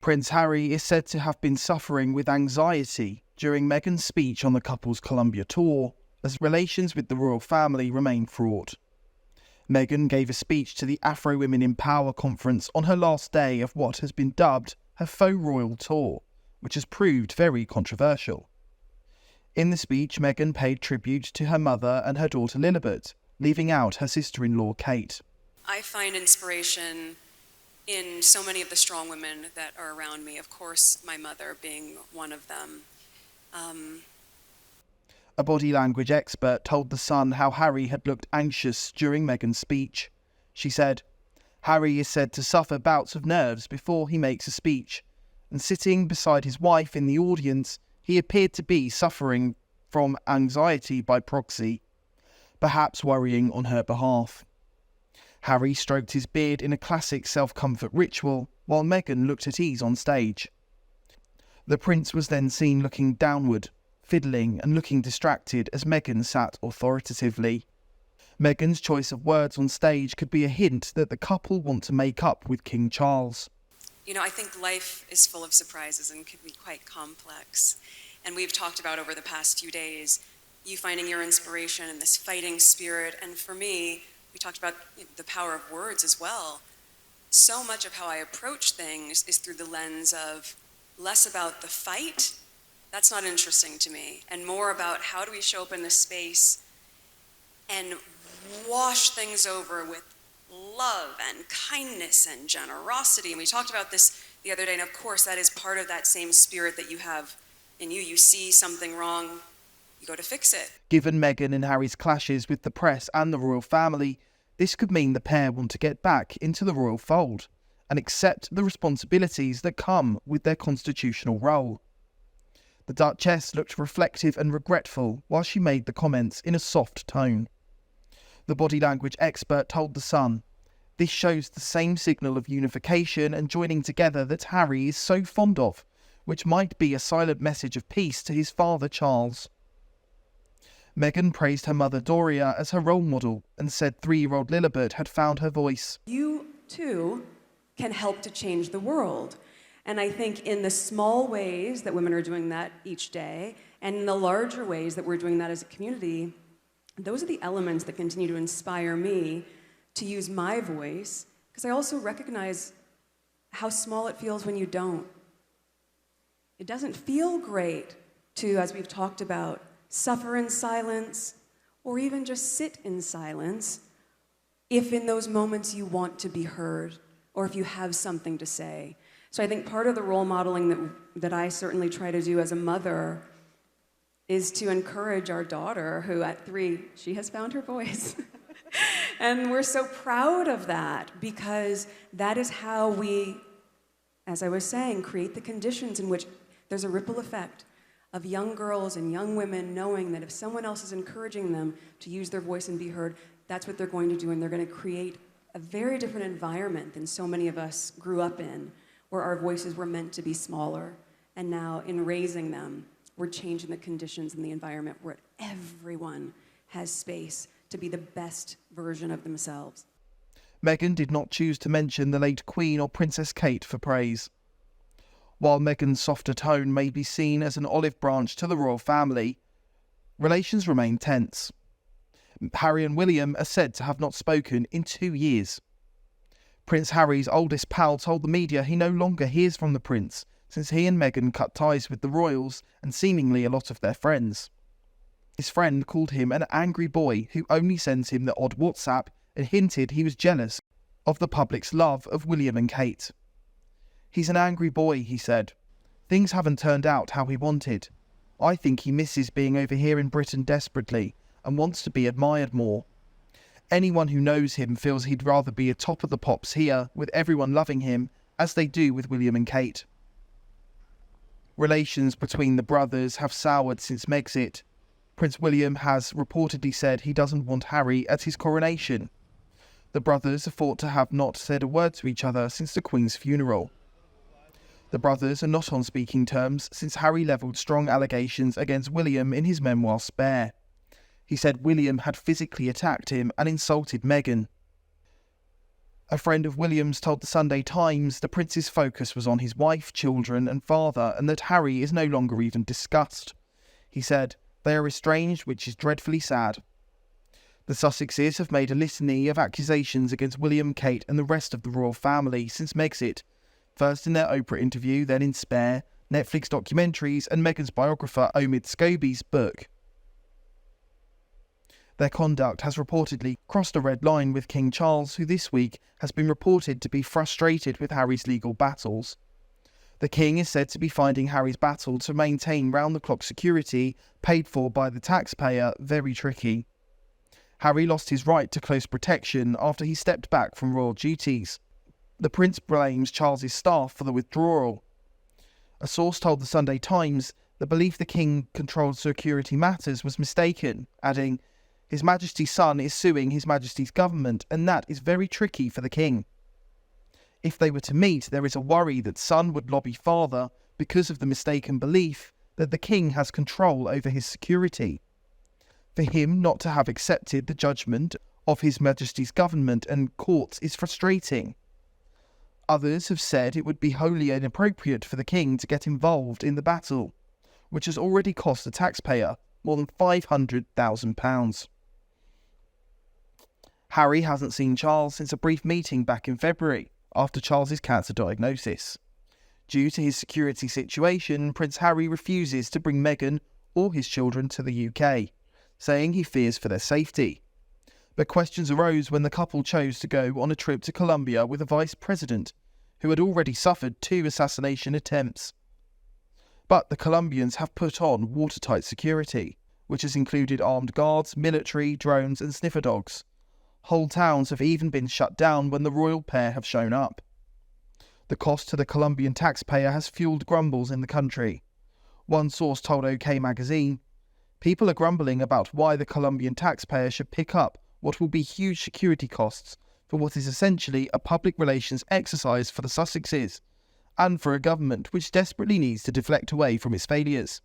Prince Harry is said to have been suffering with anxiety during Meghan's speech on the couple's Colombia tour, as relations with the royal family remain fraught. Meghan gave a speech to the Afro Women in Power conference on her last day of what has been dubbed her faux royal tour, which has proved very controversial. In the speech, Meghan paid tribute to her mother and her daughter Lilibet, leaving out her sister-in-law Kate. I find inspiration in so many of the strong women that are around me, of course my mother being one of them. A body language expert told The Sun how Harry had looked anxious during Meghan's speech. She said, "Harry is said to suffer bouts of nerves before he makes a speech, and sitting beside his wife in the audience, he appeared to be suffering from anxiety by proxy, perhaps worrying on her behalf." Harry stroked his beard in a classic self-comfort ritual, while Meghan looked at ease on stage. The prince was then seen looking downward, fiddling and looking distracted as Meghan sat authoritatively. Meghan's choice of words on stage could be a hint that the couple want to make up with King Charles. You know, I think life is full of surprises and can be quite complex. And we've talked about over the past few days, you finding your inspiration in this fighting spirit. And for me, we talked about the power of words as well. So much of how I approach things is through the lens of less about the fight, that's not interesting to me, and more about how do we show up in this space and wash things over with love and kindness and generosity. And we talked about this the other day, and of course that is part of that same spirit that you have in you. You see something wrong, you go to fix it. Given Meghan and Harry's clashes with the press and the royal family, this could mean the pair want to get back into the royal fold and accept the responsibilities that come with their constitutional role. The Duchess looked reflective and regretful while she made the comments in a soft tone. The body language expert told The Sun, "This shows the same signal of unification and joining together that Harry is so fond of, which might be a silent message of peace to his father Charles." Meghan praised her mother Doria as her role model and said 3-year-old Lilibet had found her voice. You, too, can help to change the world. And I think in the small ways that women are doing that each day, and in the larger ways that we're doing that as a community, those are the elements that continue to inspire me to use my voice, because I also recognize how small it feels when you don't. It doesn't feel great to, as we've talked about, suffer in silence, or even just sit in silence, if in those moments you want to be heard, or if you have something to say. So I think part of the role modeling that I certainly try to do as a mother is to encourage our daughter, who at 3, she has found her voice. And we're so proud of that, because that is how we, as I was saying, create the conditions in which there's a ripple effect of young girls and young women knowing that if someone else is encouraging them to use their voice and be heard, that's what they're going to do, and they're going to create a very different environment than so many of us grew up in, where our voices were meant to be smaller. And now, in raising them, we're changing the conditions in the environment where everyone has space to be the best version of themselves. Meghan did not choose to mention the late Queen or Princess Kate for praise. While Meghan's softer tone may be seen as an olive branch to the royal family, relations remain tense. Harry and William are said to have not spoken in 2 years. Prince Harry's oldest pal told the media he no longer hears from the prince since he and Meghan cut ties with the royals and seemingly a lot of their friends. His friend called him an angry boy who only sends him the odd WhatsApp and hinted he was jealous of the public's love of William and Kate. "He's an angry boy," he said. "Things haven't turned out how he wanted. I think he misses being over here in Britain desperately and wants to be admired more. Anyone who knows him feels he'd rather be atop of the pops here, with everyone loving him, as they do with William and Kate." Relations between the brothers have soured since Megxit. Prince William has reportedly said he doesn't want Harry at his coronation. The brothers are thought to have not said a word to each other since the Queen's funeral. The brothers are not on speaking terms since Harry levelled strong allegations against William in his memoir Spare. He said William had physically attacked him and insulted Meghan. A friend of William's told the Sunday Times the prince's focus was on his wife, children and father, and that Harry is no longer even discussed. He said, "They are estranged, which is dreadfully sad." The Sussexes have made a litany of accusations against William, Kate and the rest of the royal family since Megxit, first in their Oprah interview, then in Spare, Netflix documentaries and Meghan's biographer Omid Scobie's book. Their conduct has reportedly crossed a red line with King Charles, who this week has been reported to be frustrated with Harry's legal battles. The King is said to be finding Harry's battle to maintain round-the-clock security paid for by the taxpayer very tricky. Harry lost his right to close protection after he stepped back from royal duties. The Prince blames Charles's staff for the withdrawal. A source told the Sunday Times the belief the King controlled security matters was mistaken, adding, "His Majesty's son is suing His Majesty's government, and that is very tricky for the King. If they were to meet, there is a worry that son would lobby father because of the mistaken belief that the King has control over his security. For him not to have accepted the judgment of His Majesty's government and courts is frustrating." Others have said it would be wholly inappropriate for the King to get involved in the battle, which has already cost the taxpayer more than £500,000. Harry hasn't seen Charles since a brief meeting back in February, after Charles's cancer diagnosis. Due to his security situation, Prince Harry refuses to bring Meghan or his children to the UK, saying he fears for their safety. But questions arose when the couple chose to go on a trip to Colombia with a vice president, who had already suffered 2 assassination attempts. But the Colombians have put on watertight security, which has included armed guards, military, drones and sniffer dogs. Whole towns have even been shut down when the royal pair have shown up. The cost to the Colombian taxpayer has fueled grumbles in the country. One source told OK Magazine, "People are grumbling about why the Colombian taxpayer should pick up what will be huge security costs for what is essentially a public relations exercise for the Sussexes, and for a government which desperately needs to deflect away from its failures."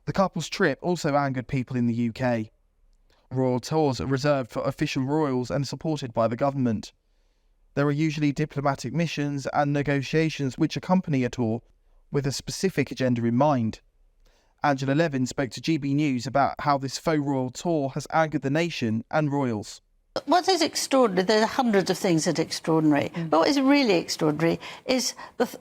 The couple's trip also angered people in the UK. Royal tours are reserved for official royals and supported by the government. There are usually diplomatic missions and negotiations which accompany a tour with a specific agenda in mind. Angela Levin spoke to GB News about how this faux royal tour has angered the nation and royals. What is extraordinary, there are hundreds of things that are extraordinary, but what is really extraordinary is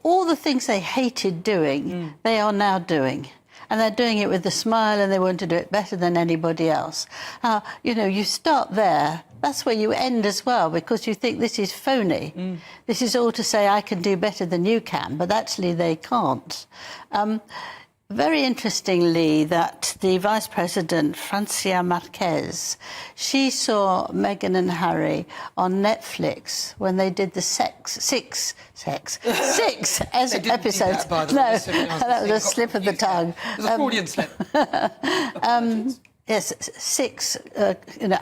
all the things they hated doing, they are now doing. And they're doing it with a smile and they want to do it better than anybody else. You start there, that's where you end as well, because you think this is phony. This is all to say I can do better than you can, but actually they can't. Very interestingly, that the Vice President, Francia Marquez, she saw Meghan and Harry on Netflix when they did the six episodes. No, that was a slip of the tongue. It was a Freudian slip. Yes, 6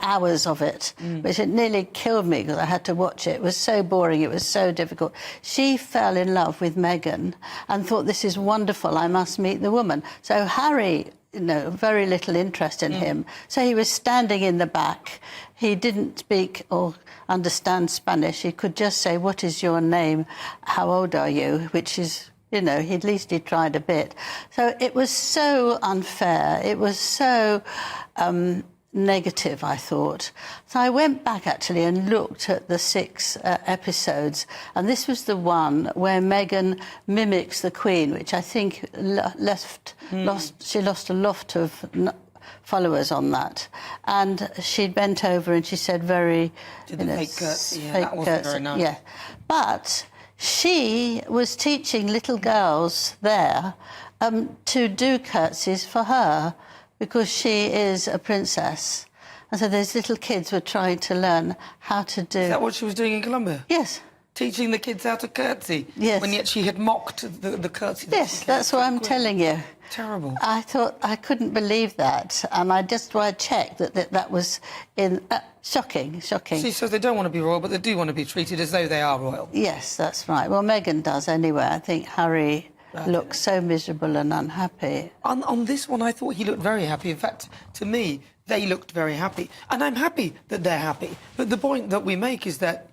hours of it, which it nearly killed me because I had to watch it. It was so boring, it was so difficult. She fell in love with Meghan and thought, this is wonderful, I must meet the woman. So Harry, very little interest in him. So he was standing in the back. He didn't speak or understand Spanish. He could just say, "What is your name? How old are you?" Which is... at least he tried a bit. So it was so unfair. It was so negative, I thought. So I went back, actually, and looked at the 6 episodes. And this was the one where Meghan mimics the Queen, which I think she lost a lot of followers on that. And she bent over and she said very... Did the fake curtsy, that wasn't very nice. Yeah. But... she was teaching little girls there to do curtsies for her because she is a princess. And so those little kids were trying to learn how to do... Is that what she was doing in Colombia? Yes. Teaching the kids how to curtsy? Yes. When yet she had mocked the curtsy. Yes, that's what I'm telling you. Terrible. I thought, I couldn't believe that. And I checked that was in... shocking. She says they don't want to be royal, but they do want to be treated as though they are royal. Yes, that's right. Well, Meghan does anyway. I think Harry looks so miserable and unhappy. On this one, I thought he looked very happy. In fact, to me, they looked very happy. And I'm happy that they're happy. But the point that we make is that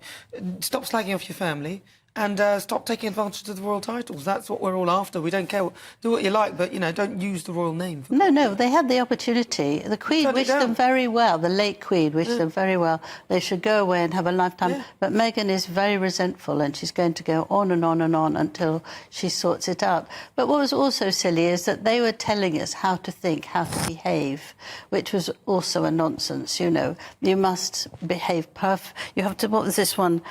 stop slagging off your family and stop taking advantage of the royal titles. That's what we're all after. We don't care. Do what you like, but, you know, don't use the royal name. No, they had the opportunity. The Queen wished them very well. The late Queen wished them very well. They should go away and have a lifetime. Yeah. But Meghan is very resentful, and she's going to go on and on and on until she sorts it out. But what was also silly is that they were telling us how to think, how to behave, which was also a nonsense, you know. You must behave you have to... What was this one?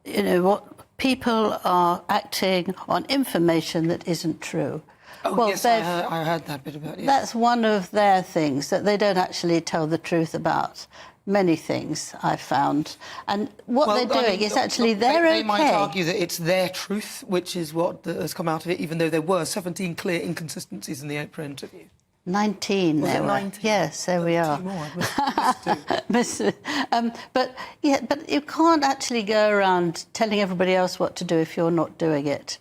You know, what people are acting on information that isn't true. Oh, well, yes, I heard that bit about it. Yes. That's one of their things, that they don't actually tell the truth about many things, I've found. And what they're doing is actually They might argue that it's their truth, which is what has come out of it, even though there were 17 clear inconsistencies in the Oprah interview. 19 was there it were. 19? Yes, there we are. But you can't actually go around telling everybody else what to do if you're not doing it.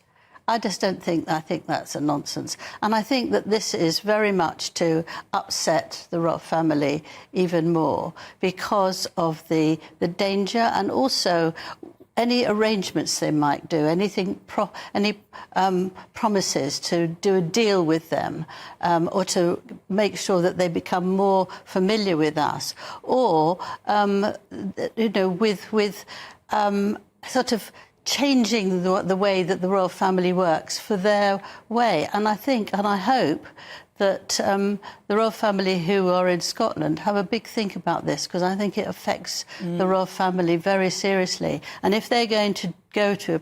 I think that's a nonsense. And I think that this is very much to upset the royal family even more because of the danger, and also any arrangements they might do, any promises to do a deal with them, or to make sure that they become more familiar with us, or you know, with sort of changing the way that the royal family works for their way. And I think, and I hope, that the royal family who are in Scotland have a big think about this, because I think it affects the royal family very seriously. And if they're going to go to a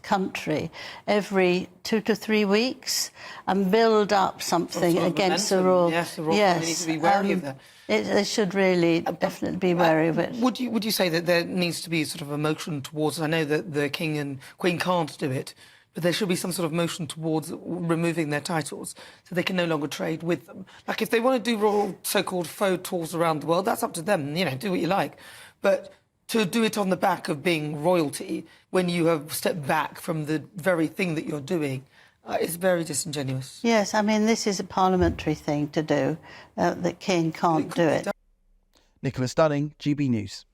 country, every 2 to 3 weeks and build up something against the royal... Yes, the royal family needs to be wary of that. They should really definitely be wary of it. Would you say that there needs to be sort of a motion towards... I know that the King and Queen can't do it, but there should be some sort of motion towards removing their titles so they can no longer trade with them. Like, if they want to do royal so-called FEUD tours around the world, that's up to them, you know, do what you like. But to do it on the back of being royalty when you have stepped back from the very thing that you're doing is very disingenuous. Yes, I mean, this is a parliamentary thing to do. The King can't do it. Nicholas Dunning, GB News.